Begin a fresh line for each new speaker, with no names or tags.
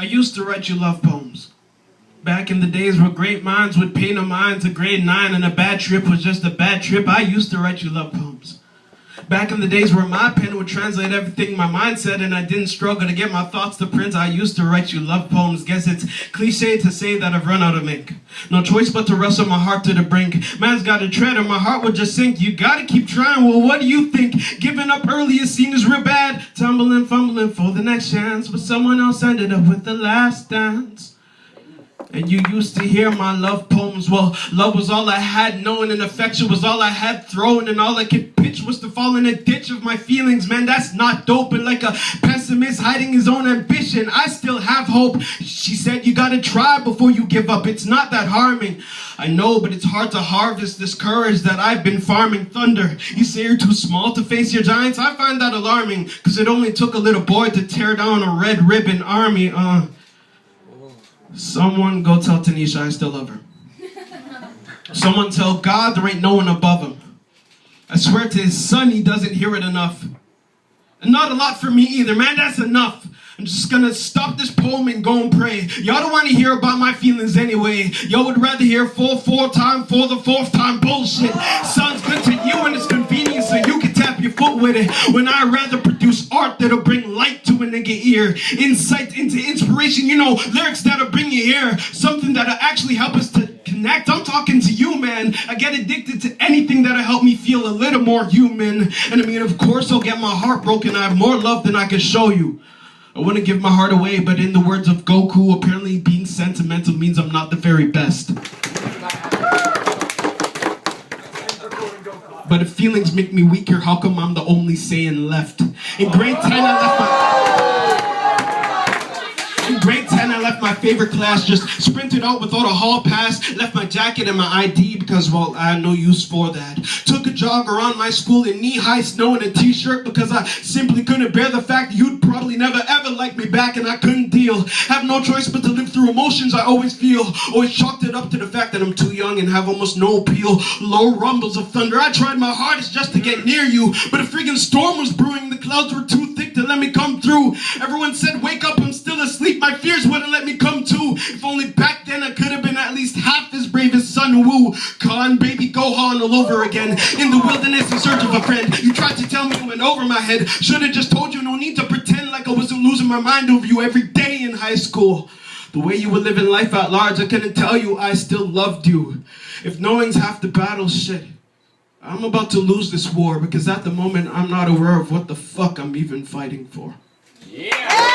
I used to write you love poems. Back in the days where great minds would paint a mind to grade 9 and a bad trip was just a bad trip, I used to write you love poems. Back in the days where my pen would translate everything my mind said and I didn't struggle to get my thoughts to print, I used to write you love poems. Guess it's cliche to say that I've run out of ink. No choice but to wrestle my heart to the brink. Man's got a tread or my heart would just sink. You gotta keep trying, well what do you think? Giving up early is seen as real bad. Tumbling, fumbling for the next chance, but someone else ended up with the last dance. And you used to hear my love poems. Well, love was all I had known and affection was all I had thrown, and all I could pitch was to fall in a ditch of my feelings. Man, that's not dope. And like a pessimist hiding his own ambition, I still have hope. She said you gotta try before you give up. It's not that harming. I know, but it's hard to harvest this courage that I've been farming. Thunder, you say you're too small to face your giants? I find that alarming, cause it only took a little boy to tear down a red ribbon army. Someone go tell Tanisha I still love her. Someone tell God there ain't no one above him. I swear to his son he doesn't hear it enough. And not a lot for me either, man, that's enough. I'm just gonna stop this poem and go and pray. Y'all don't want to hear about my feelings anyway. Y'all would rather hear for the fourth time bullshit. Sounds good to you and it's convenient so you can tap your foot with it. When I'd rather produce art that'll bring light to a nigga ear. Insight into inspiration, you know, lyrics that'll bring you here. Something that'll actually help us to connect. I'm talking to you, man. I get addicted to anything that'll help me feel a little more human. And I mean, of course I'll get my heart broken. I have more love than I can show you. I want to give my heart away, but in the words of Goku, apparently being sentimental means I'm not the very best. But if feelings make me weaker, how come I'm the only Saiyan left? In grade 10, I left my favorite class, just sprinted out without a hall pass, left my jacket and my ID because, well, I had no use for that. Took a jog around my school in knee-high snow and a t-shirt because I simply couldn't bear the fact that you'd probably never ever like me back and I couldn't deal. Have no choice but to live through emotions I always feel. Always chalked it up to the fact that I'm too young and have almost no appeal. Low rumbles of thunder, I tried my hardest just to get near you, but a friggin' storm was brewing. The clouds were too thick to let me come through. Everyone said, wake up, I'm still asleep. My fears wouldn't let me come to. If only back then I could have been at least half as brave as Sun Wu. Khan, baby, Gohan all over again. In the wilderness in search of a friend. You tried to tell me it went over my head. Should have just told you, no need to pretend like I wasn't losing my mind over you every day in high school. The way you were living life at large, I couldn't tell you I still loved you. If knowing's half the battle, shit. I'm about to lose this war because at the moment I'm not aware of what the fuck I'm even fighting for. Yeah!